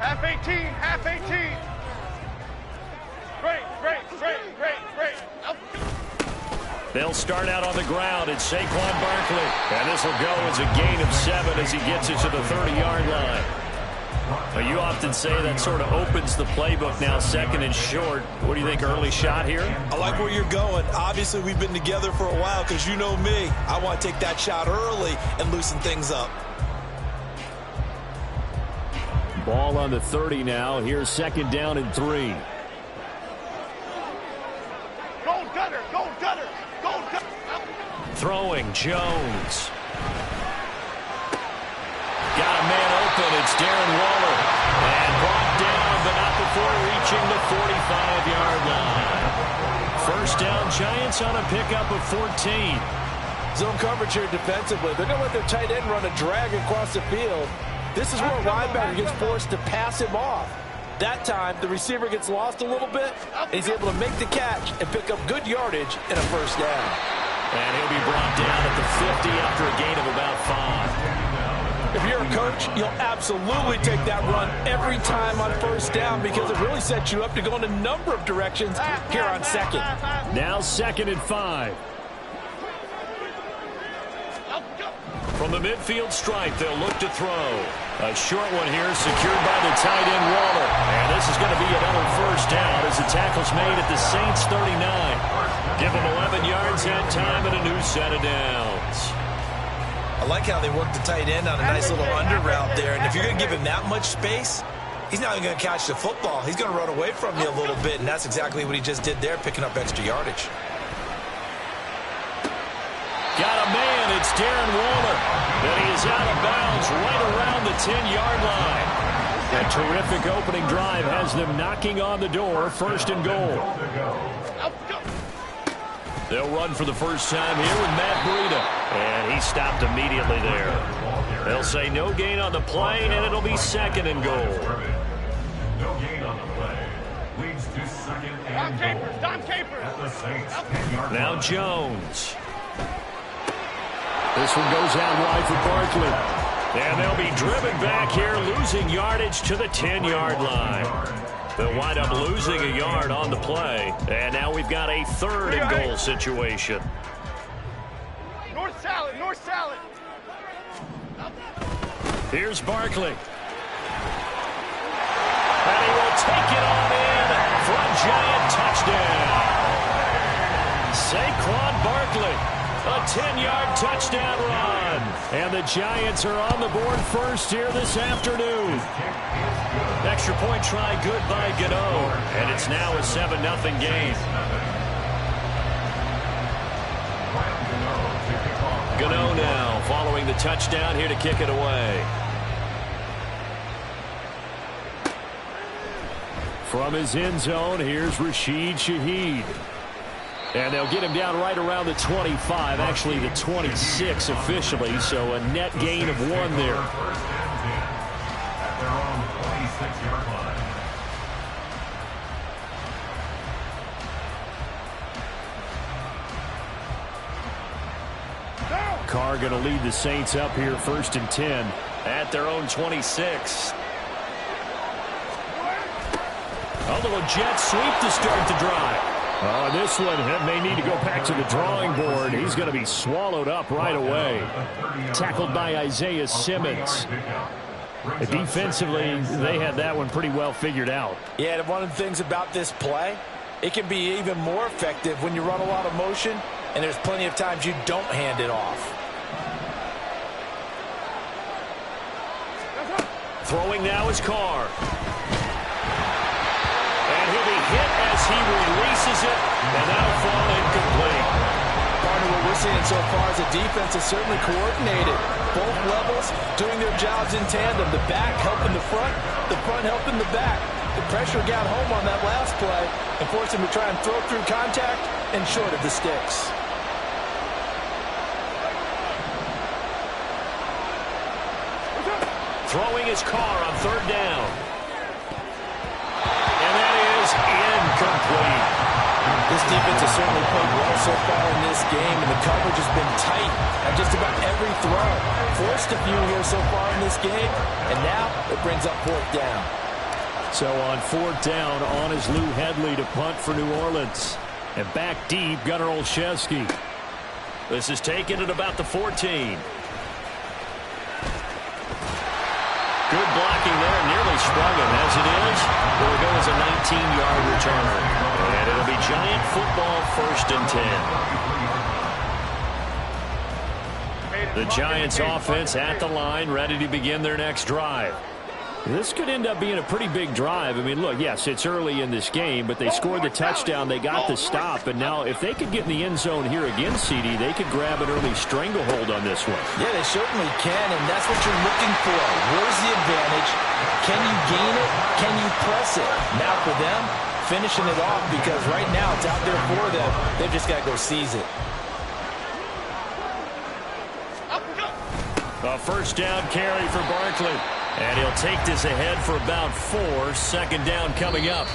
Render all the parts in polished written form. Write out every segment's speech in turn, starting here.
Half 18, half 18. Great. They'll start out on the ground. It's Saquon Barkley. And this will go as a gain of 7 as he gets it to the 30-yard line. Now, you often say that sort of opens the playbook now, second and short. What do you think, early shot here? I like where you're going. Obviously, we've been together for a while because you know me. I want to take that shot early and loosen things up. Ball on the 30 now. Here's second down and 3. Go Gunner. Throwing, Jones. Got a man open. It's Darren Waller. And brought down, but not before reaching the 45-yard line. First down, Giants on a pickup of 14. Zone coverage here defensively. They're going to let their tight end run a drag across the field. This is where a linebacker gets forced to pass him off. That time, the receiver gets lost a little bit, and he's able to make the catch and pick up good yardage in a first down. And he'll be brought down at the 50 after a gain of about 5. If you're a coach, you'll absolutely take that run every time on first down because it really sets you up to go in a number of directions here on second. Now second and 5. From the midfield stripe, they'll look to throw. A short one here, secured by the tight end Waller. And this is going to be another first down as the tackle's made at the Saints 39. Give them 11 yards that time and a new set of downs. I like how they work the tight end on a nice little under route there. And if you're going to give him that much space, he's not even going to catch the football. He's going to run away from you a little bit, and that's exactly what he just did there, picking up extra yardage. Got a man. It's Darren Waller. Then he is out of bounds right around the 10-yard line. A terrific opening drive has them knocking on the door. First and goal. They'll run for the first time here with Matt Breida. And he stopped immediately there. They'll say no gain on the play, and it'll be second and goal. No gain on the play. Leads to second and goal. Don Capers. At the Saints 10-yard line. Now Jones. This one goes out wide for Barkley. And they'll be driven back here, losing yardage to the 10-yard line. They'll wind up losing a yard on the play. And now we've got a third and goal situation. North salad. Here's Barkley. And he will take it on in for a Giant touchdown. Saquon Barkley. A 10-yard touchdown run. And the Giants are on the board first here this afternoon. Extra point try good by Gano. And it's now a 7-0 game. Gano now following the touchdown here to kick it away. From his end zone, here's Rashid Shaheed. And they'll get him down right around the 25, actually the 26 officially, so a net gain of 1 there. At their own 26-yard line. Carr going to lead the Saints up here first and 10 at their own 26. A little jet sweep to start the drive. This one may need to go back to the drawing board. He's going to be swallowed up right away. Tackled by Isaiah Simmons. Defensively, they had that one pretty well figured out. Yeah, and one of the things about this play, it can be even more effective when you run a lot of motion, and there's plenty of times you don't hand it off. Throwing now is Carr. And he'll be hit as he releases it, and that'll fall incomplete. Partner, what we're seeing so far is the defense is certainly coordinated. Both levels doing their jobs in tandem. The back helping the front helping the back. The pressure got home on that last play and forced him to try and throw through contact and short of the sticks. Throwing his Carr on third down. And that is incomplete. This defense has certainly played well so far in this game, and the coverage has been tight at just about every throw. Forced a few here so far in this game, and now it brings up fourth down. So on 4th down, on is Lou Hedley to punt for New Orleans. And back deep, Gunnar Olszewski. This is taken at about the 14. Good blocking there, nearly sprung him. As it is, it will go as a 19-yard return. And it'll be Giant football, 1st and 10. The Giants offense at the line, ready to begin their next drive. This could end up being a pretty big drive. I mean, look, yes, it's early in this game, but they scored the touchdown. They got the stop. And now if they could get in the end zone here again, CD, they could grab an early stranglehold on this one. Yeah, they certainly can, and that's what you're looking for. Where's the advantage? Can you gain it? Can you press it? Now for them, finishing it off, because right now it's out there for them. They've just got to go seize it. A 1st down carry for Barkley. And he'll take this ahead for about 4. 2nd down coming up.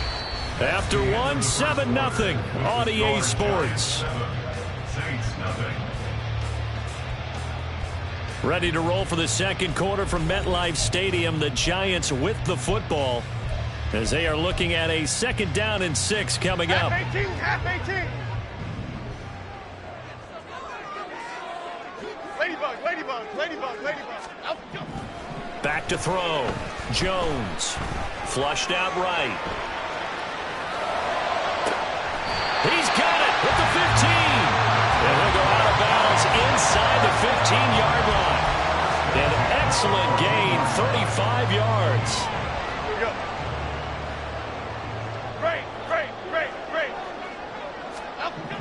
After 1, 7-0 on EA Sports. Ready to roll for the 2nd quarter from MetLife Stadium. The Giants with the football as they are looking at a 2nd down and 6 coming up. Half 18, half 18. Ladybug, ladybug, ladybug, ladybug. Out, go. Back to throw. Jones. Flushed out right. He's got it at the 15. And he'll go out of bounds inside the 15-yard line. An excellent gain, 35 yards. Here we go. Great, great, great, great. Out, go.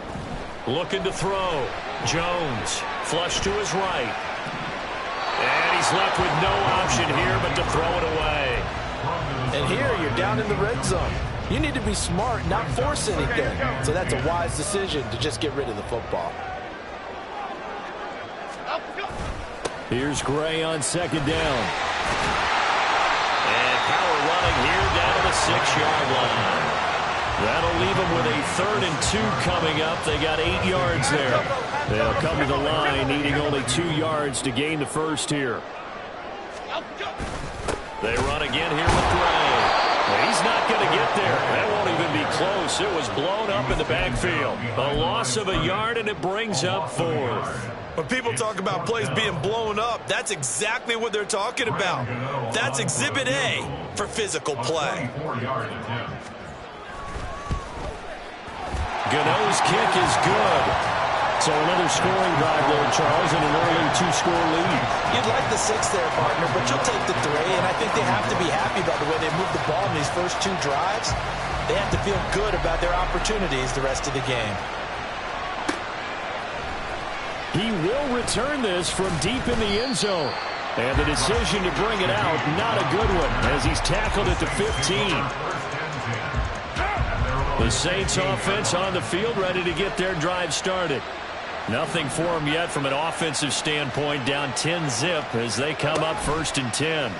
Looking to throw. Jones. Flush to his right. And he's left with no option here but to throw it away. And here you're down in the red zone. You need to be smart, not force anything. So that's a wise decision to just get rid of the football. Here's Gray on 2nd down. And power running here down to the 6-yard line. That'll leave them with a 3rd and 2 coming up. They got 8 yards there. They'll come to the line, needing only 2 yards to gain the 1st here. They run again here with Gray. Well, he's not going to get there. That won't even be close. It was blown up in the backfield. A loss of a yard, and it brings up 4th. When people talk about plays being blown up, that's exactly what they're talking about. That's Exhibit A for physical play. Gano's kick is good. So another scoring drive there, Charles, and an early 2-score lead. You'd like the 6 there, partner, but you'll take the 3, and I think they have to be happy about the way they moved the ball in these first 2 drives. They have to feel good about their opportunities the rest of the game. He will return this from deep in the end zone. And the decision to bring it out, not a good one, as he's tackled at the 15. The Saints offense on the field, ready to get their drive started. Nothing for them yet from an offensive standpoint, down 10-zip as they come up 1st and 10.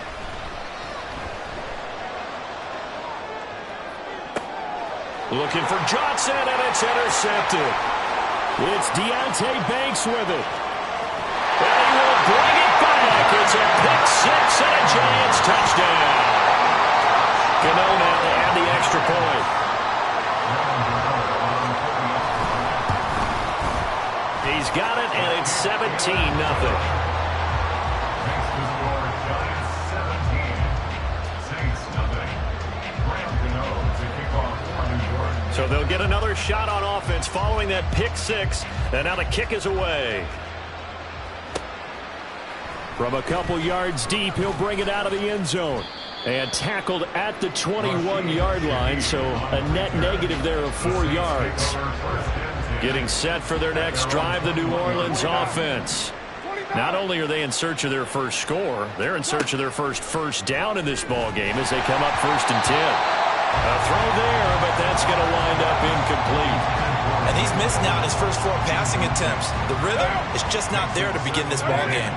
Looking for Johnson, and it's intercepted. It's Deonte Banks with it. And he will bring it back. It's a pick-6 and a Giants touchdown. Gano now to add the extra point. He's got it, and it's 17-0. So they'll get another shot on offense following that pick-6, and now the kick is away. From a couple yards deep, he'll bring it out of the end zone. And tackled at the 21-yard line, so a net negative there of 4 yards. Getting set for their next drive, the New Orleans offense. Not only are they in search of their first score, they're in search of their first down in this ball game as they come up 1st and 10. A throw there, but that's going to wind up incomplete. And he's missed now in his first 4 passing attempts. The rhythm is just not there to begin this ball game.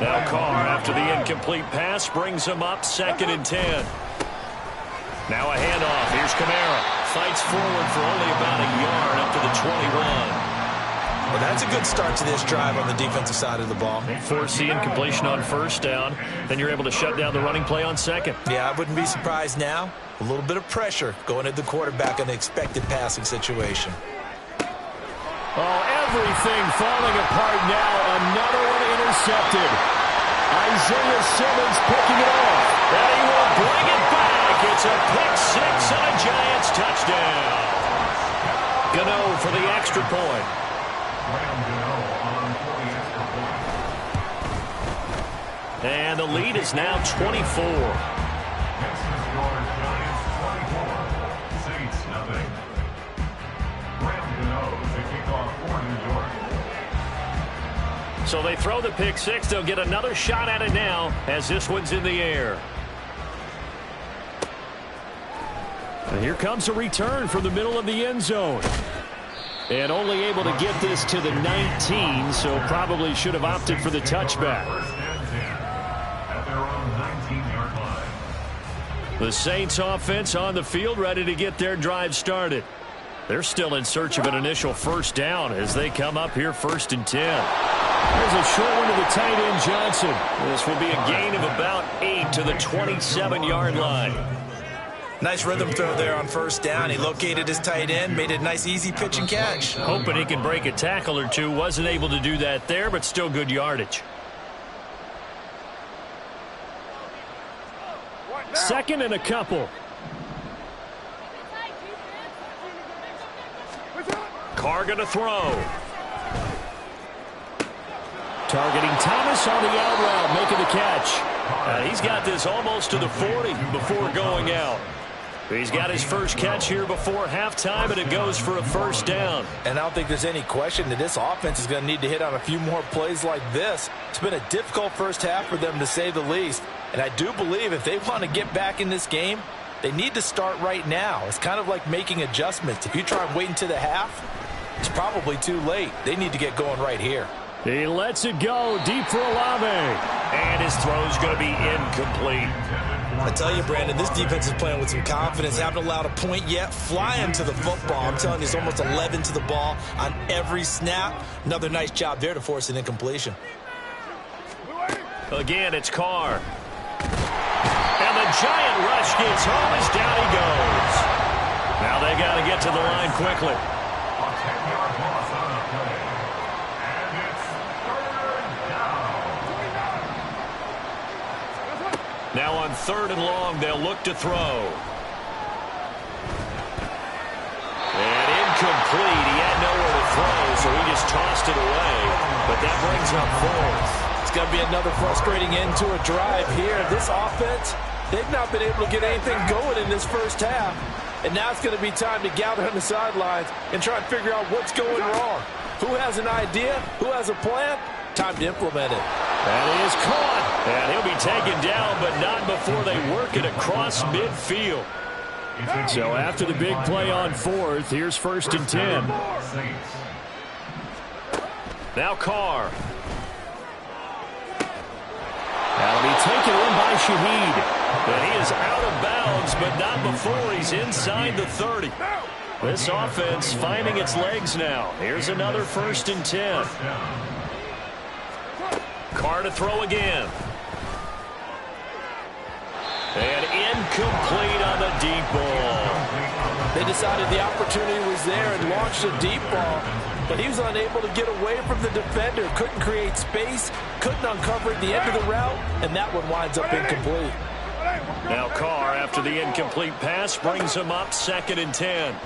Now Carr, after the incomplete pass, brings him up 2nd and 10. Now a handoff. Here's Kamara. Fights forward for only about a yard up to the 21. Well, that's a good start to this drive on the defensive side of the ball. Force the incompletion on first down. Then you're able to shut down the running play on second. Yeah, I wouldn't be surprised now. A little bit of pressure going at the quarterback in the expected passing situation. Oh, everything falling apart now. Another one intercepted. Isaiah Simmons picking it off. And he will bring it back. It's a pick six and a Giants touchdown. Gano for the extra point. And the lead is now 24. So they throw the pick six. They'll get another shot at it now as this one's in the air. And here comes a return from the middle of the end zone. And only able to get this to the 19, so probably should have opted for the touchback. The Saints offense on the field ready to get their drive started. They're still in search of an initial first down as they come up here 1st and 10. There's a short one to the tight end, Johnson. This will be a gain of about 8 to the 27-yard line. Nice rhythm throw there on first down. He located his tight end, made it a nice easy pitch and catch. Hoping he can break a tackle or two. Wasn't able to do that there, but still good yardage. 2nd and a couple. Carr going to throw. Targeting Thomas on the out route, making the catch. He's got this almost to the 40 before going out. He's got his first catch here before halftime, and it goes for a first down. And I don't think there's any question that this offense is going to need to hit on a few more plays like this. It's been a difficult first half for them, to say the least. And I do believe if they want to get back in this game, they need to start right now. It's kind of like making adjustments. If you try and wait until the half, it's probably too late. They need to get going right here. He lets it go deep for Olave. And his throw's going to be incomplete. I tell you, Brandon, this defense is playing with some confidence. Haven't allowed a point yet. Flying to the football. I'm telling you, it's almost 11 to the ball on every snap. Another nice job there to force an incompletion. Again, it's Carr. And the giant rush gets home as down he goes. Now they got to get to the line quickly. A 10-yard loss on the play. And it's 3rd down. Now on 3rd and long, they'll look to throw. And incomplete. He had nowhere to throw, so he just tossed it away. But that brings up 4th. It's going to be another frustrating end to a drive here. This offense, they've not been able to get anything going in this first half. And now it's going to be time to gather on the sidelines and try and figure out what's going wrong. Who has an idea? Who has a plan? Time to implement it. And he is caught. And he'll be taken down, but not before they work it across midfield. So after the big play on 4th, here's 1st and 10. Now Carr. That'll be taken in by Shaheed. And he is out of bounds, but not before he's inside the 30. This offense finding its legs now. Here's another 1st and 10. Carr to throw again. And incomplete on the deep ball. They decided the opportunity was there and launched a deep ball, but he was unable to get away from the defender. Couldn't create space, couldn't uncover at the end of the route, and that one winds up incomplete. Now Carr, after the incomplete pass, brings him up 2nd and 10.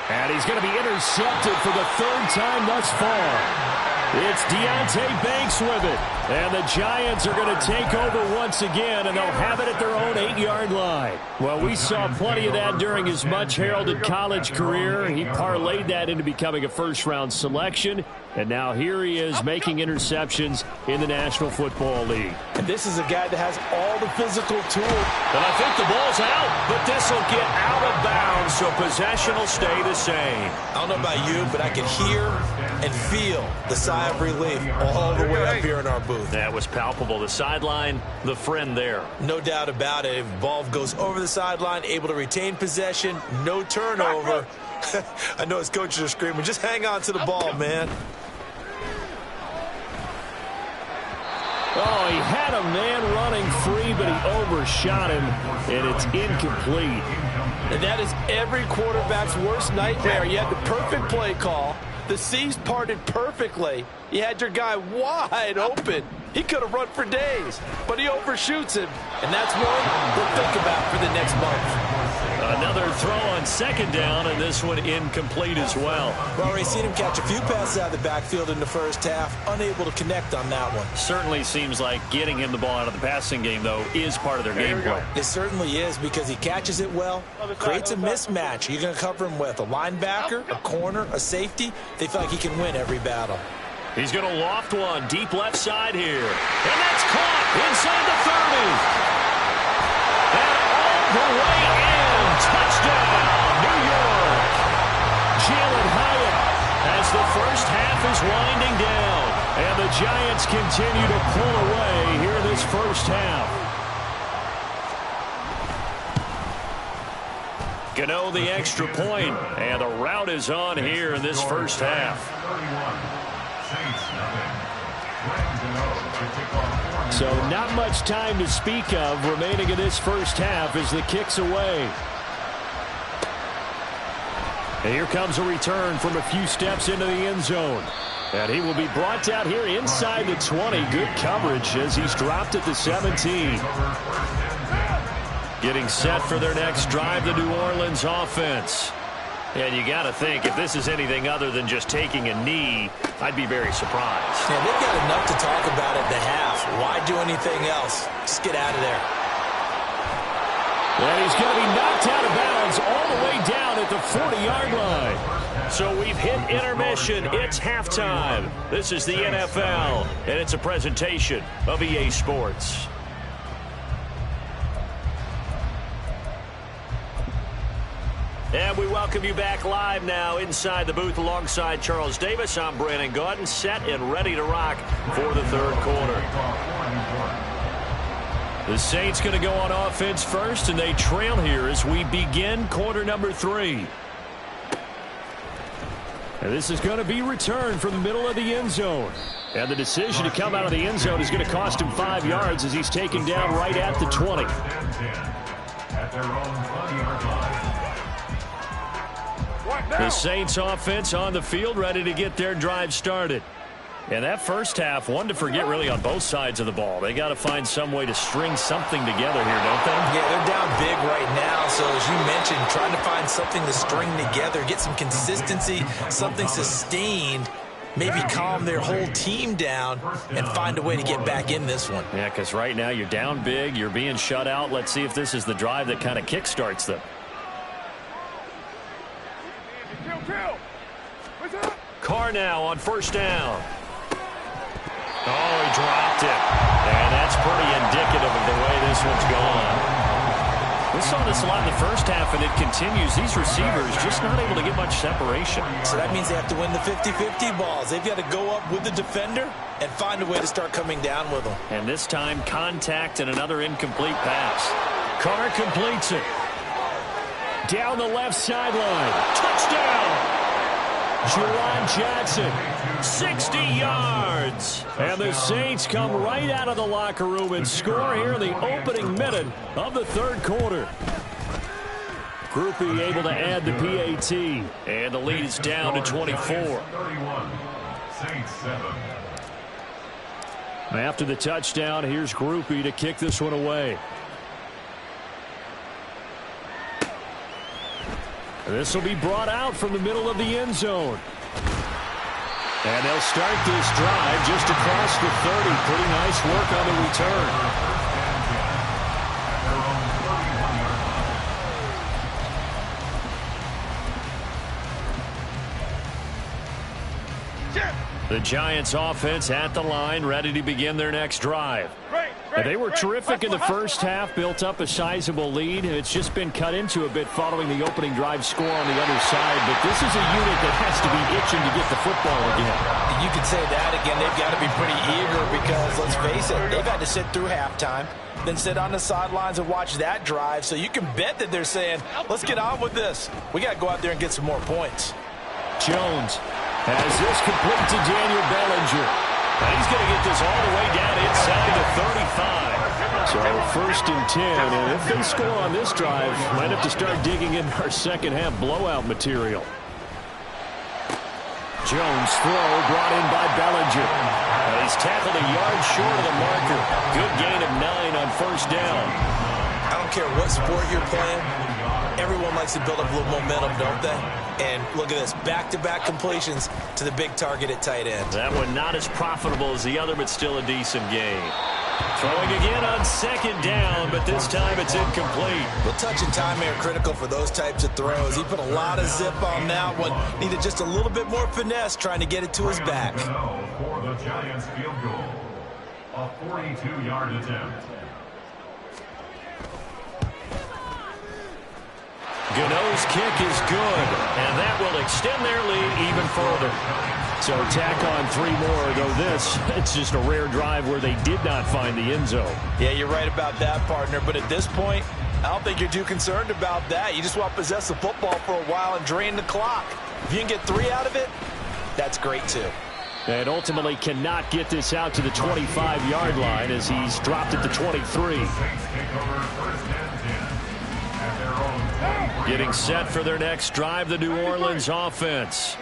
And he's going to be intercepted for the 3rd time thus far. It's Deonte Banks with it. And the Giants are going to take over once again, and they'll have it at their own 8-yard line. Well, we saw plenty of that during his much-heralded college career. He parlayed that into becoming a first-round selection. And now here he is making interceptions in the National Football League. And this is a guy that has all the physical tools. And I think the ball's out, but this will get out of bounds, so possession will stay the same. I don't know about you, but I can hear and feel the sigh of relief all the way up up here in our booth. That was palpable. The sideline, the friend there. No doubt about it. If the ball goes over the sideline, able to retain possession, no turnover. I know his coaches are screaming, just hang on to the ball, man. Oh, he had a man running free, but he overshot him, and it's incomplete. And that is every quarterback's worst nightmare. You had the perfect play call. The C's parted perfectly. You had your guy wide open. He could have run for days, but he overshoots him. And that's one we'll think about for the next month. Another throw on second down, and this one incomplete as well. We've already seen him catch a few passes out of the backfield in the first half, unable to connect on that one. Certainly seems like getting him the ball out of the passing game, though, is part of their game plan. It certainly is, because he catches it well, creates a mismatch. You're going to cover him with a linebacker, a corner, a safety. They feel like he can win every battle. He's going to loft one deep left side here. And that's caught inside the 30. And all the way in. Touchdown, New York. Jalen Hyatt as the first half is winding down. And the Giants continue to pull away here in this first half. Gano the extra point, and the route is on here in this first half. So not much time to speak of remaining in this first half as the kick's away. And here comes a return from a few steps into the end zone. And he will be brought down here inside the 20. Good coverage as he's dropped at the 17. Getting set for their next drive, the New Orleans offense. And you got to think, if this is anything other than just taking a knee, I'd be very surprised. Yeah, they've got enough to talk about at the half. Why do anything else? Just get out of there. And he's going to be knocked out of bounds all the way down at the 40-yard line. So we've hit intermission. It's halftime. This is the NFL, and it's a presentation of EA Sports. And we welcome you back live now inside the booth alongside Charles Davis. I'm Brandon Gaudin, set and ready to rock for the third quarter. The Saints going to go on offense first, and they trail here as we begin quarter number 3. And this is going to be returned from the middle of the end zone. And the decision to come out of the end zone is going to cost him 5 yards as he's taken down right at the 20. At their own 20-yard line. The Saints offense on the field, ready to get their drive started. And that first half, one to forget really on both sides of the ball. They got to find some way to string something together here, don't they? Yeah, they're down big right now. So as you mentioned, trying to find something to string together, get some consistency, something sustained, maybe calm their whole team down and find a way to get back in this one. Yeah, because right now you're down big, you're being shut out. Let's see if this is the drive that kind of kickstarts them. Carr now on first down. Oh, he dropped it. And that's pretty indicative of the way this one's gone. We saw this a lot in the first half, and it continues. These receivers just not able to get much separation. So that means they have to win the 50-50 balls. They've got to go up with the defender and find a way to start coming down with them. And this time, contact and another incomplete pass. Carr completes it. Down the left sideline. Touchdown! Juwan Johnson, 60 yards. And the Saints come right out of the locker room and score here in the opening minute of the third quarter. Groupie able to add the PAT. And the lead is down to 24. After the touchdown, here's Groupie to kick this one away. This will be brought out from the middle of the end zone. And they'll start this drive just across the 30. Pretty nice work on the return. The Giants offense at the line, ready to begin their next drive. And they were terrific in the first half, built up a sizable lead. It's just been cut into a bit following the opening drive score on the other side. But this is a unit that has to be itching to get the football again. You could say that again. They've got to be pretty eager because, let's face it, they've had to sit through halftime, then sit on the sidelines and watch that drive. So you can bet that they're saying, let's get on with this. We got to go out there and get some more points. Jones has this complete to Daniel Bellinger. And he's going to get this all the way down inside the 35. So 1st and 10, and if they score on this drive, might have to start digging in our second half blowout material. Jones throw brought in by Bellinger. And he's tackled a yard short of the marker. Good gain of 9 on 1st down. I don't care what sport you're playing. Everyone likes to build up a little momentum, don't they? And look at this, back-to-back completions to the big target at tight end. That one not as profitable as the other, but still a decent gain. Throwing again on 2nd down, but this time it's incomplete. Well, touch and timing are critical for those types of throws. He put a lot of zip on that one. Needed just a little bit more finesse trying to get it to his back. For the Giants field goal, a 42-yard attempt. Gano's kick is good, and that will extend their lead even further. So tack on 3 more, though this, it's just a rare drive where they did not find the end zone. Yeah, you're right about that, partner. But at this point, I don't think you're too concerned about that. You just want to possess the football for a while and drain the clock. If you can get 3 out of it, that's great too. And ultimately cannot get this out to the 25-yard line as he's dropped at the 23. Getting set for their next drive, the New Orleans offense.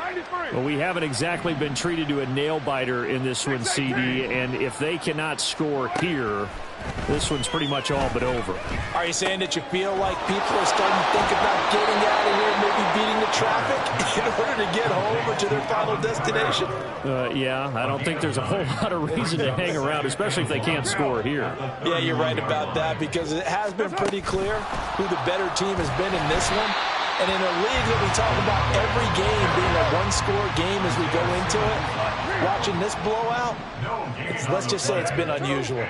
Well, we haven't exactly been treated to a nail-biter in this one, CD, and if they cannot score here, this one's pretty much all but over. Are you saying that you feel like people are starting to think about getting out of here, maybe beating the traffic in order to get home or to their final destination? Yeah, I don't think there's a whole lot of reason to hang around, especially if they can't score here. Yeah, you're right about that because it has been pretty clear who the better team has been in this one. And in a league that we talk about every game being a one-score game as we go into it, watching this blowout, let's just say it's been unusual.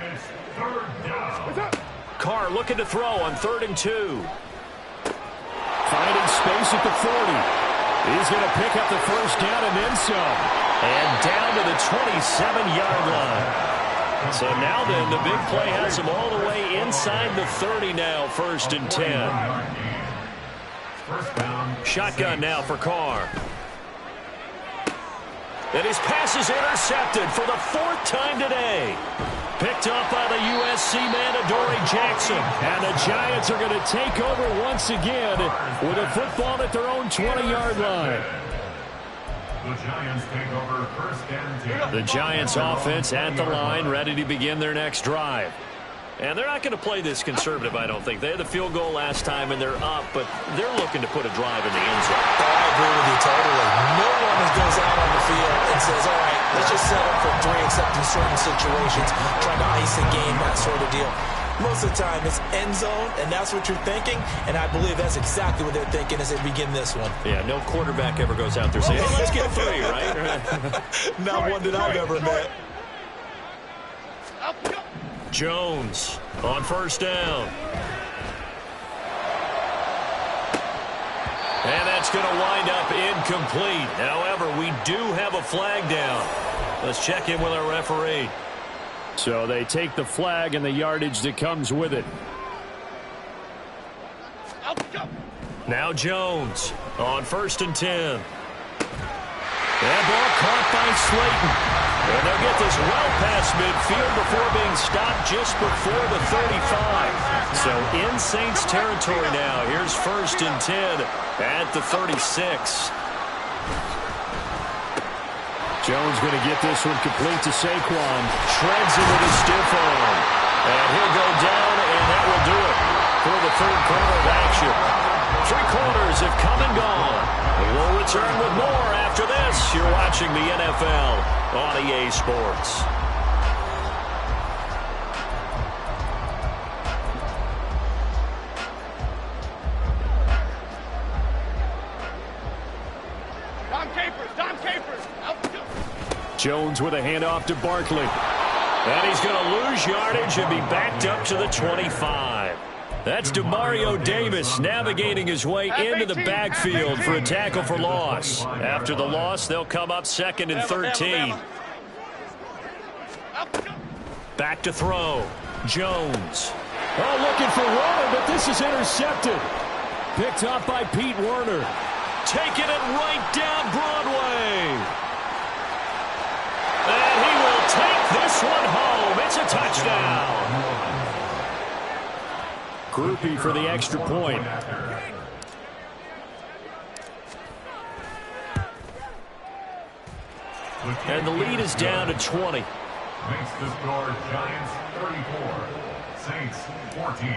Carr looking to throw on 3rd and 2. Finding space at the 40. He's going to pick up the 1st down and then some. And down to the 27-yard line. So now then, the big play has him all the way inside the 30 now, 1st and 10. Shotgun now for Carr. And his pass is intercepted for the 4th time today. Picked up by the USC man, Adoree Jackson. And the Giants are going to take over once again with a football at their own 20-yard line. The Giants take over 1st and 10. The Giants offense at the line, ready to begin their next drive. And they're not going to play this conservative, I don't think. They had the field goal last time, and they're up, but they're looking to put a drive in the end zone. Oh, I agree with you totally. No one goes out on the field and says, all right, let's just settle for 3, except in certain situations, trying to ice a game, that sort of deal. Most of the time, it's end zone, and that's what you're thinking, and I believe that's exactly what they're thinking as they begin this one. Yeah, no quarterback ever goes out there saying, hey, let's get 3, right? Not one that I've ever met. Jones on 1st down. And that's going to wind up incomplete. However, we do have a flag down. Let's check in with our referee. So they take the flag and the yardage that comes with it. Now Jones on 1st and 10. That ball caught by Slayton. And they'll get this well past midfield before being stopped just before the 35. So in Saints territory now. Here's 1st and 10 at the 36. Jones going to get this one complete to Saquon. Shreds it with a stiff arm. And he'll go down, and that will do it for the 3rd quarter of action. 3 quarters have come and gone. We'll return with more after this. You're watching the NFL on EA Sports. Dom Capers. Jones with a handoff to Barkley. And he's going to lose yardage and be backed up to the 25. That's Demario Davis navigating his way into the backfield for a tackle for loss. After the loss, they'll come up 2nd and 13. Back to throw. Jones. Oh, looking for Warner, but this is intercepted. Picked up by Pete Werner. Taking it right down Broadway. And he will take this one home. It's a touchdown. Groupie for the extra point. And the lead is down to 20. Makes the score Giants 34, Saints 14.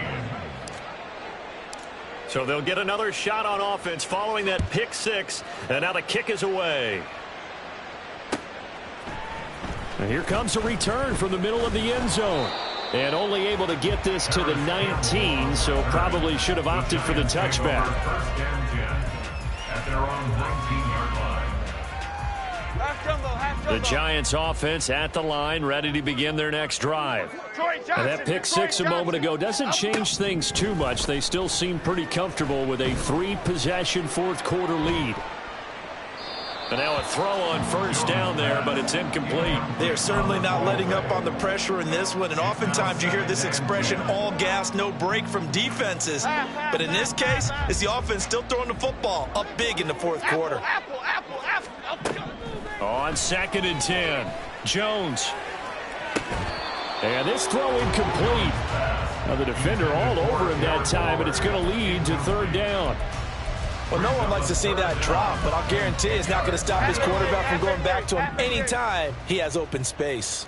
So they'll get another shot on offense following that pick six. And now the kick is away. And here comes a return from the middle of the end zone. And only able to get this to the 19, so probably should have opted for the touchback. First and 10 at their own 19-yard line. The Giants offense at the line, ready to begin their next drive. And that pick six a moment ago doesn't change things too much. They still seem pretty comfortable with a 3-possession fourth-quarter lead. And now a throw on first down there, but it's incomplete. They're certainly not letting up on the pressure in this one, and oftentimes you hear this expression, all gas, no break from defenses. But in this case, it's the offense still throwing the football up big in the fourth quarter. On 2nd and 10, Jones. And this throw incomplete. Now the defender all over him that time, and it's going to lead to third down. Well, no one likes to see that drop, but I'll guarantee it's not going to stop his quarterback from going back to him anytime he has open space.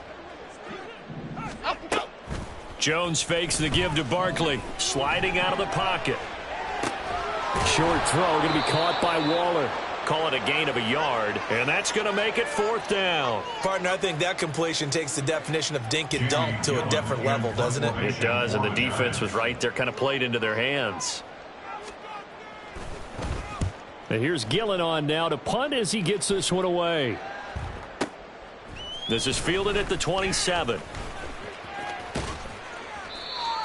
Jones fakes the give to Barkley, sliding out of the pocket. Short throw going to be caught by Waller. Call it a gain of a yard, and that's going to make it fourth down. Partner, I think that completion takes the definition of dink and dunk to a different level, doesn't it? It does, and the defense was right there, kind of played into their hands. And here's Gillen on now to punt as he gets this one away. This is fielded at the 27.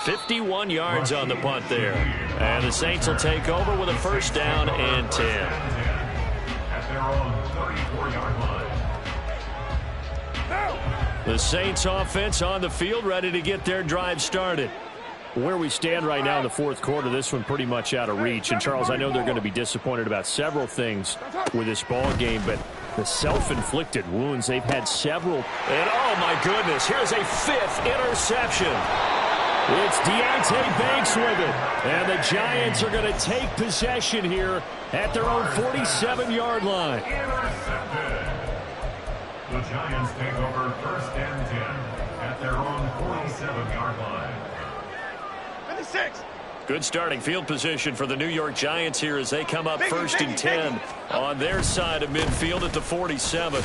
51 yards on the punt there. And the Saints will take over with a first down and 10. At their own 34-yard line. The Saints offense on the field, ready to get their drive started. Where we stand right now in the fourth quarter, this one pretty much out of reach. And, Charles, I know they're going to be disappointed about several things with this ball game, but the self-inflicted wounds, they've had several. And, oh, my goodness, here's a 5th interception. It's Deonte Banks with it. And the Giants are going to take possession here at their own 47-yard line. Intercepted. The Giants take over first and 10 at their own 47-yard line. 56. Good starting field position for the New York Giants here as they come up first and 10 on their side of midfield at the 47.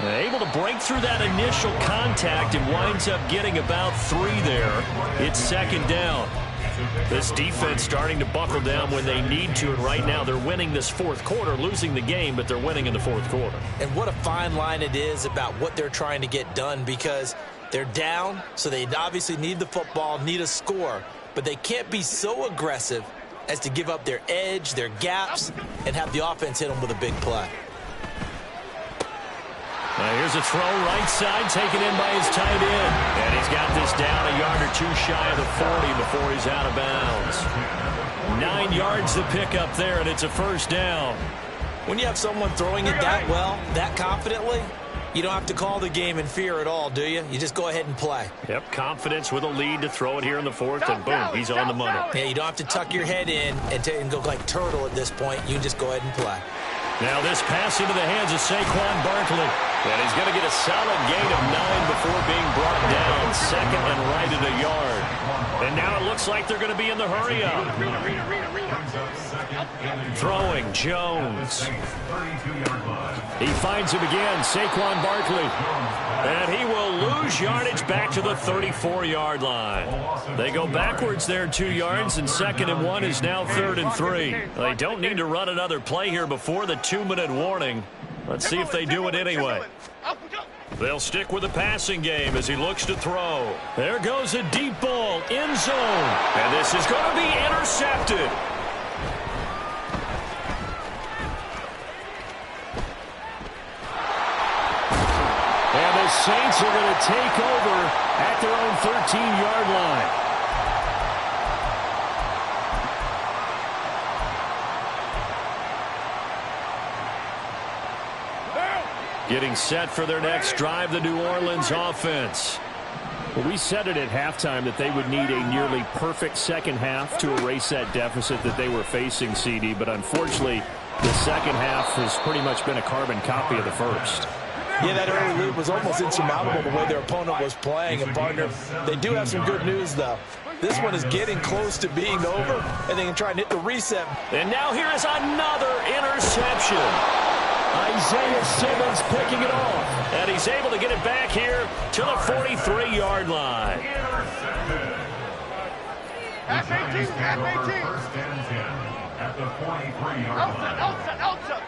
Able to break through that initial contact and winds up getting about 3 there. It's second down. This defense starting to buckle down when they need to, and right now they're winning this fourth quarter, losing the game, but they're winning in the fourth quarter. And what a fine line it is about what they're trying to get done, because they're down, so they obviously need the football, need a score, but they can't be so aggressive as to give up their edge, their gaps, and have the offense hit them with a big play. Here's a throw right side, taken in by his tight end. And he's got this down a yard or 2 shy of the 40 before he's out of bounds. 9 yards to pick up there, and it's a first down. When you have someone throwing it that well, that confidently, you don't have to call the game in fear at all, do you? You just go ahead and play. Yep, confidence with a lead to throw it here in the fourth, and boom, he's on the money. Yeah, you don't have to tuck your head in and go like turtle at this point. You can just go ahead and play. Now this pass into the hands of Saquon Barkley. And he's going to get a solid gain of 9 before being brought down. Second and right at a yard. And now it looks like they're going to be in the hurry up. Throwing Jones. He finds him again, Saquon Barkley. And he will lose yardage back to the 34-yard line. They go backwards there 2 yards, and 2nd and 1 is now 3rd and 3. They don't need to run another play here before the 2-minute warning. Let's see if they do it anyway. They'll stick with the passing game as he looks to throw. There goes a deep ball, end zone. And this is going to be intercepted. And the Saints are going to take over at their own 13-yard line. Getting set for their next drive, the New Orleans offense. Well, we said it at halftime that they would need a nearly perfect second half to erase that deficit that they were facing, CD. But unfortunately, the second half has pretty much been a carbon copy of the first. Yeah, that early lead was almost insurmountable the way their opponent was playing. And, partner, they do have some good news, though. This one is getting close to being over, and they can try and hit the reset. And now here is another interception. Isaiah Simmons picking it off. And he's able to get it back here to the 43-yard line. Half 18, half 18. First and 10 at the 43-yard line. Outside.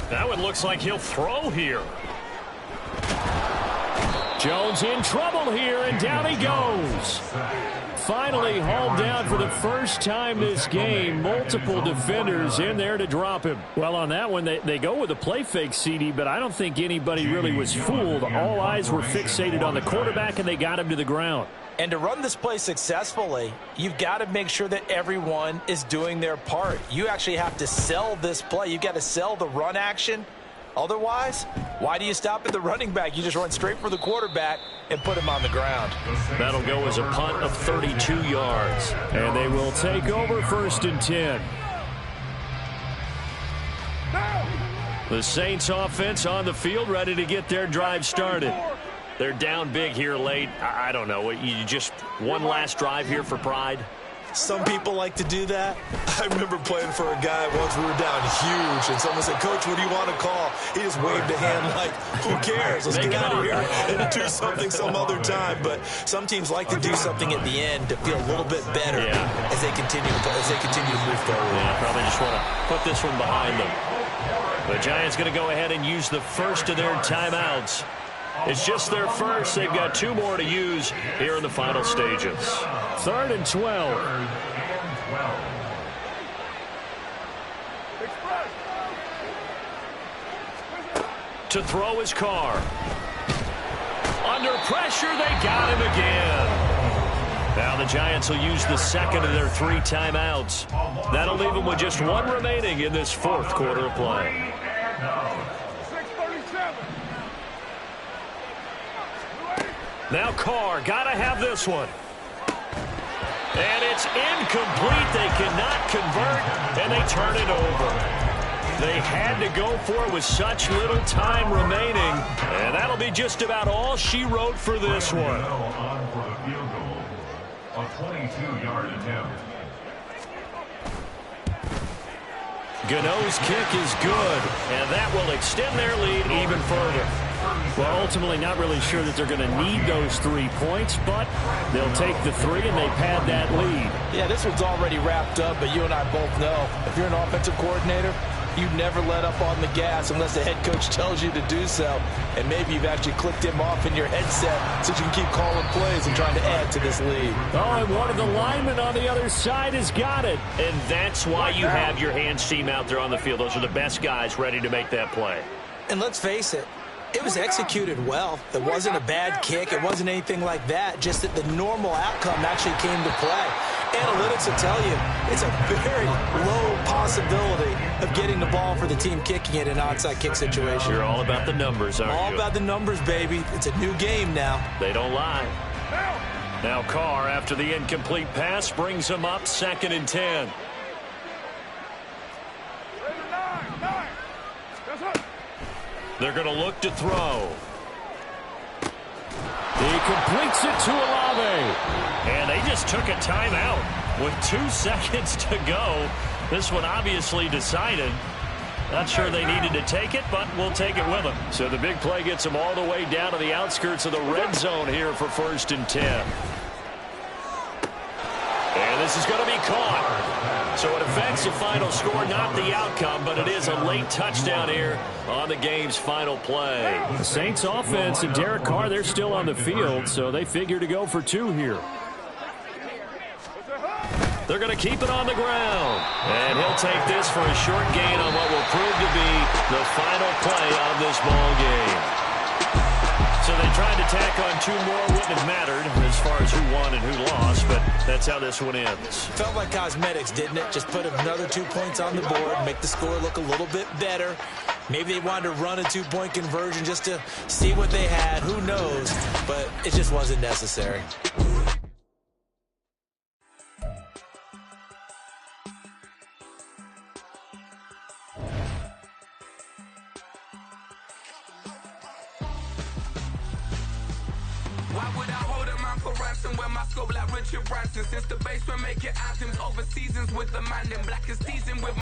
That one looks like he'll throw here. Jones in trouble here, and down he goes. Finally hauled down for the first time this game. Multiple defenders in there to drop him. Well, on that one, they go with a play fake, CD, but I don't think anybody really was fooled. All eyes were fixated on the quarterback, and they got him to the ground. And to run this play successfully, you've got to make sure that everyone is doing their part. You actually have to sell this play. You've got to sell the run action. Otherwise, why do you stop at the running back? You just run straight for the quarterback and put him on the ground. That'll go as a punt of 32 yards. And they will take over 1st and 10. The Saints offense on the field, ready to get their drive started. They're down big here late. I don't know. You just one last drive here for pride? Some people like to do that. I remember playing for a guy once. We were down huge, and someone said, "Coach, what do you want to call?" He just waved a hand like, "Who cares? Let's get out of here and do something some other time." But some teams like to do something at the end to feel a little bit better as they continue to move forward. Yeah, probably just want to put this one behind them. The Giants going to go ahead and use the first of their timeouts. It's just their first. They've got 2 more to use here in the final stages. 3rd and 12. To throw his Carr. Under pressure, they got him again. Now the Giants will use the second of their 3 timeouts. That'll leave them with just 1 remaining in this 4th quarter of play. Now Carr, got to have this one. And it's incomplete. They cannot convert, and they turn it over. They had to go for it with such little time remaining, and that'll be just about all she wrote for this one. On for the field goal, a 22-yard attempt. Gano's kick is good, and that will extend their lead even further. Well, ultimately not really sure that they're going to need those 3 points, but they'll take the 3 and they pad that lead. Yeah, this one's already wrapped up, but you and I both know if you're an offensive coordinator, you never let up on the gas unless the head coach tells you to do so. And maybe you've actually clicked him off in your headset so you can keep calling plays and trying to add to this lead. Oh, and one of the linemen on the other side has got it. And that's why you have your hands team out there on the field. Those are the best guys ready to make that play. And let's face it, it was executed well. It wasn't a bad kick. It wasn't anything like that. Just that the normal outcome actually came to play. Analytics will tell you it's a very low possibility of getting the ball for the team kicking it in an onside kick situation. You're all about the numbers, aren't you? All about the numbers, baby. It's a new game now. They don't lie. Now Carr, after the incomplete pass, brings him up 2nd and 10. They're going to look to throw. He completes it to Olave. And they just took a timeout with 2 seconds to go. This one obviously decided. Not sure they needed to take it, but we'll take it with them. So the big play gets them all the way down to the outskirts of the red zone here for 1st and 10. And this is going to be caught. So it affects the final score, not the outcome, but it is a late touchdown here on the game's final play. The Saints offense and Derek Carr, they're still on the field, so they figure to go for 2 here. They're going to keep it on the ground. And he'll take this for a short gain on what will prove to be the final play of this ball game. So they tried to tack on 2 more. Wouldn't have mattered as far as who won and who lost, but that's how this one ends. Felt like cosmetics, didn't it? Just put another 2 points on the board, make the score look a little bit better. Maybe they wanted to run a 2-point conversion just to see what they had. Who knows? But it just wasn't necessary. Why would I hold a man for ransom when my scope like Richard Branson? Since the basement make it items over seasons with the man in black is teasing with